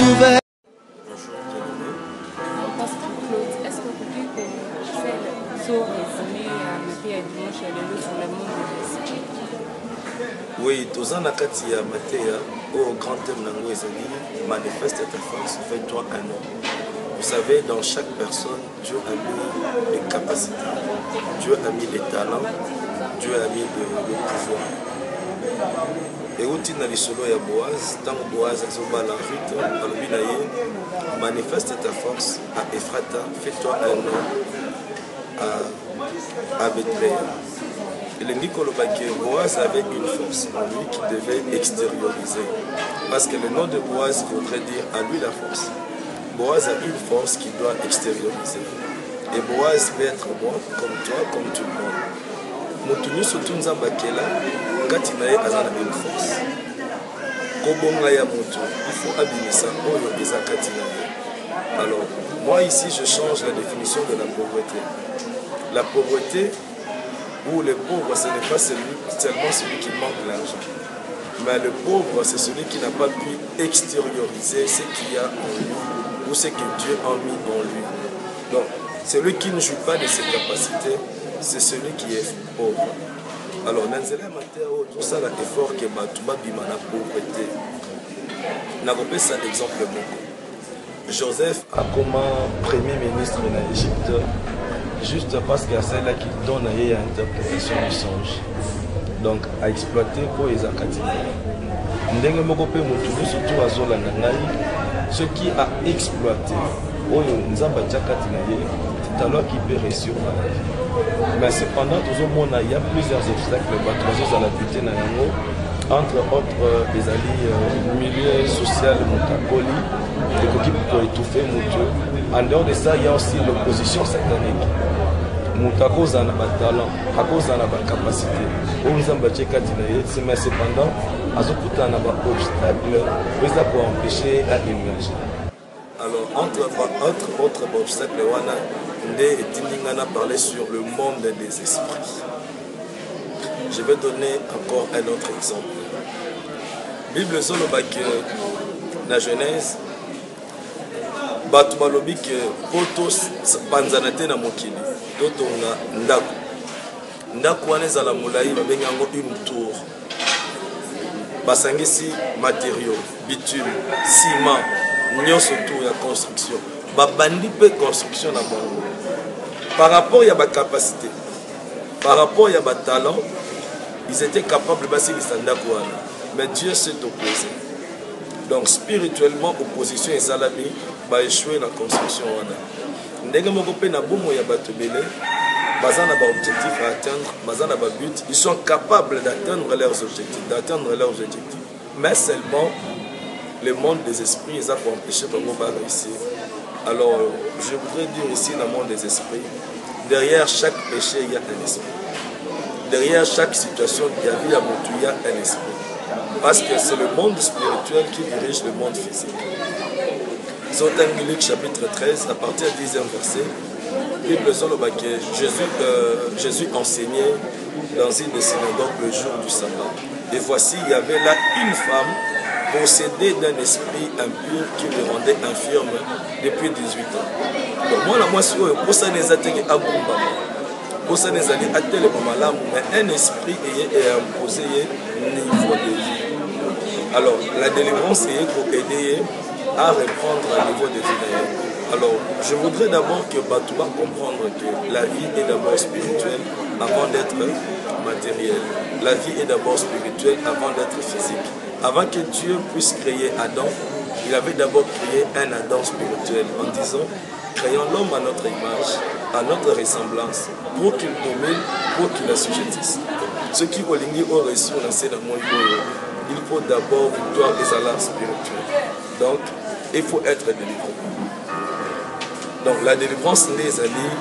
ouvert. Est-ce que vous dites que c'est so résumé à Matthieu dimanche sur le monde des esprits? Oui, tous en akati ya Matthieu au grand thème nango ezali manifeste ta force, fais-toi un homme. Vous savez, dans chaque personne, Dieu a mis des capacités, Dieu a mis des talents, Dieu a mis le pouvoir. Et outil na lisolo ya Boaz, tant Boaz azoba la rite, alobi na ye, manifeste ta force à Ephrata, fais-toi un homme à Bethléem. Et le Nicolobaki, Boaz avait une force en lui qui devait extérioriser. Parce que le nom de Boaz voudrait dire à lui la force. Boaz a une force qui doit extérioriser. Et Boaz peut être bon comme toi, comme tout le monde. Motunu surtout Nzambakela, quand il a une force. Kobonga ya moto, il faut abimisa oyo eza katina. Alors, moi ici je change la définition de la pauvreté. La pauvreté, où le pauvre, ce n'est pas seulement celui qui manque l'argent. Mais le pauvre, c'est celui qui n'a pas pu extérioriser ce qu'il y a en lui ou ce que Dieu a mis en lui. Donc, celui qui ne joue pas de ses capacités, c'est celui qui est pauvre. Alors, Nanzela Mateo, tout ça, l'effort que Batouba Bima la pauvreté. N'a pas ça d'exemple beaucoup. Joseph a comme premier ministre de l'Égypte, juste parce qu'il y a celle-là qui donne à l'interprétation du songe. Donc, à exploiter pour les académies. Ndenge moko pe mutu surtout à Zola Nangai, ce qui a exploité, Oyo Nzamba Tchakati Naye, c'est alors qui peut réussir dans la vie. Mais cependant, tout le monde, il y a plusieurs obstacles, à la buté Nango, entre autres les alliés milieu social, Moukakoli, les coquilles pour étouffer Moutou. En dehors de ça, il y a aussi l'opposition satanique. Moutako Zana talent, Kako Zana capacité. Mais cependant, Azokuta n'a pas obstacle pour empêcher à émerger. Alors, entre autres obstacles, Wana Nde et Tindingana parlait sur le monde des esprits. Je vais donner encore un autre exemple. Bible Zolobak, la Genèse, Batoubalobik, Potos, Panzanate na Mokili, Totonga, Ndaku. Ndaku wane za la moulaï, babengango une tour. Basangisi matériaux, bitume, ciment, nyonso tour ya construction. Babandi pe construction na bango. Par rapport à ma capacité, par rapport à ma talent, ils étaient capables de passer les standards. Mais Dieu s'est opposé. Donc spirituellement, opposition et salami va échouer dans la construction. Ils sont capables d'atteindre leurs objectifs, mais seulement le monde des esprits les a pour empêcher de réussir. Alors, je voudrais dire ici dans le monde des esprits, derrière chaque péché, il y a un esprit. Derrière chaque situation, il y a un esprit. Parce que c'est le monde spirituel qui dirige le monde physique. Zotan Luc chapitre 13, à partir du 10e verset, Bible Jésus enseignait dans une synagogue le jour du sabbat. Et voici, il y avait là une femme possédée d'un esprit impur qui le rendait infirme depuis 18 ans. Donc moi, pour ça, les attaquer à Bomba. Pour ça, les alliés à tel mais un esprit est imposé niveau de vie. Alors, la délivrance est pour aider à reprendre un niveau de vie. Alors, je voudrais d'abord que Batouba comprenne que la vie est d'abord spirituelle avant d'être matérielle. La vie est d'abord spirituelle avant d'être physique. Avant que Dieu puisse créer Adam, il avait d'abord créé un Adam spirituel en disant, créons l'homme à notre image, à notre ressemblance, pour qu'il domine, pour qu'il assujettisse. Ce qui ont reçu il faut d'abord victoire et salaire spirituel. Donc, il faut être délivré. Donc, la délivrance des alliés,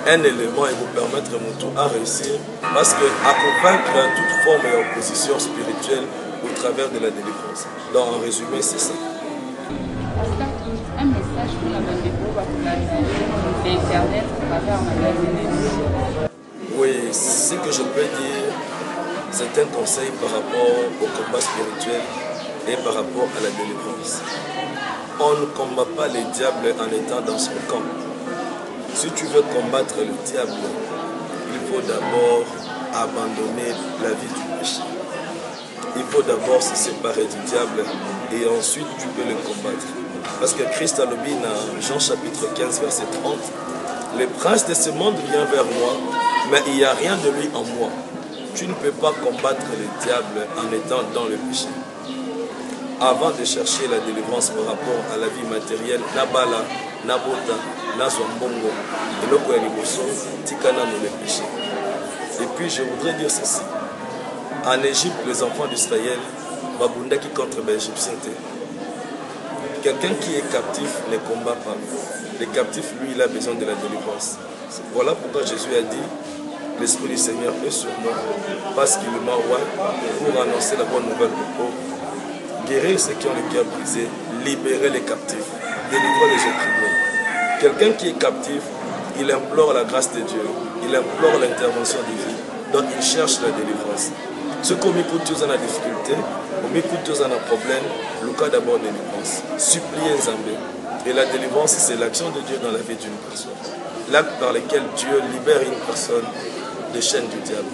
un élément et vous permettre à réussir, parce qu'à convaincre toute forme d'opposition spirituelle au travers de la délivrance. Donc, en résumé, c'est ça. Un message pour la l'Internet à travers ma. Oui, ce que je peux dire, c'est un conseil par rapport au combat spirituel et par rapport à la délivrance. on ne combat pas les diables en étant dans son camp. Si tu veux combattre le diable, il faut d'abord abandonner la vie du péché. Il faut d'abord se séparer du diable et ensuite tu peux le combattre. Parce que Christ a dit dans Jean chapitre 15 verset 30, le prince de ce monde vient vers moi, mais il n'y a rien de lui en moi. Tu ne peux pas combattre le diable en étant dans le péché. Avant de chercher la délivrance par rapport à la vie matérielle, Nabala, Nabota, Nazwambongo, et Lokoyaniboso, Tikana nous le péché. Et puis je voudrais dire ceci. En Égypte, les enfants d'Israël, Babundaki contre les Égyptiens. Quelqu'un qui est captif ne combat pas. Le captif, lui, il a besoin de la délivrance. Voilà pourquoi Jésus a dit, l'Esprit du Seigneur est sur moi, parce qu'il m'a envoyé pour annoncer la bonne nouvelle aux pauvres, guérir ceux qui ont le cœur brisé, libérer les captifs, délivrer les opprimés. Quelqu'un qui est captif, il implore la grâce de Dieu, il implore l'intervention divine, donc il cherche la délivrance. Ceux qui ont mis pour tous en la difficulté, ont mis pour tous en un problème, le cas d'abord de délivrance. Supplier Zambé. Et la délivrance, c'est l'action de Dieu dans la vie d'une personne. L'acte par lequel Dieu libère une personne des chaînes du diable.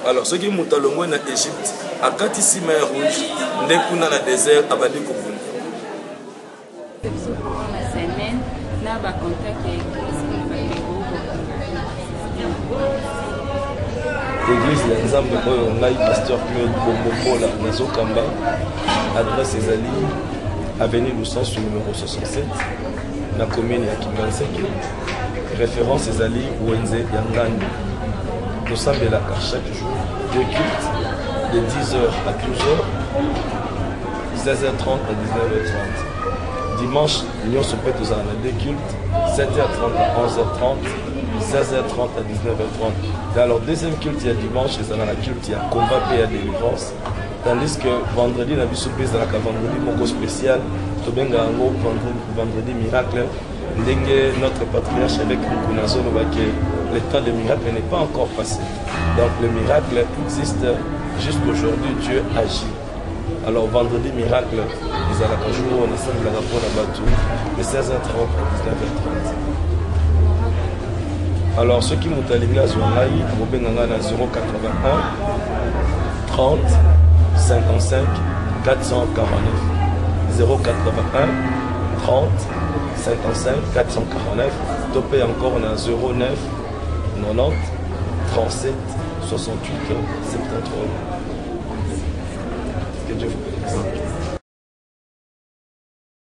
Alors, ceux qui sont en Égypte, à Katisi mer rouge, n'est dans le désert, à Badi Koboun. L'église de Nzambe, pasteur Claude Bombokola, Nazokamba, adresse Ezali, avenue Loussens, numéro 67, la commune de Kimbanseke. Référence Ezali, Wenze, Yangani. Nous sommes là chaque jour, deux cultes, de 10h à 12h, 16h30 à 19h30. Dimanche, nous sommes à deux cultes, 7h30 à 11h30, 16h30 à 19h30. Alors, deuxième culte, il y a dimanche, et dans la culte, il y a combat et il y a délivrance. Tandis que vendredi, on a vu surprise dans la vendredi, mon spécial, vendredi miracle. Notre patriarche avec nous, le temps de miracle n'est pas encore passé. Donc le miracle existe jusqu'aujourd'hui, Dieu agit. Alors vendredi miracle, ils allaient un jour, on essaie de la rapport à Batou, de 16h30 à 19h30. Alors ceux qui montent à l'église, on a 081 30 55 449. 081 30 55 449. Topé encore, on a 09 90 37 68 73. Que Dieu vous bénisse.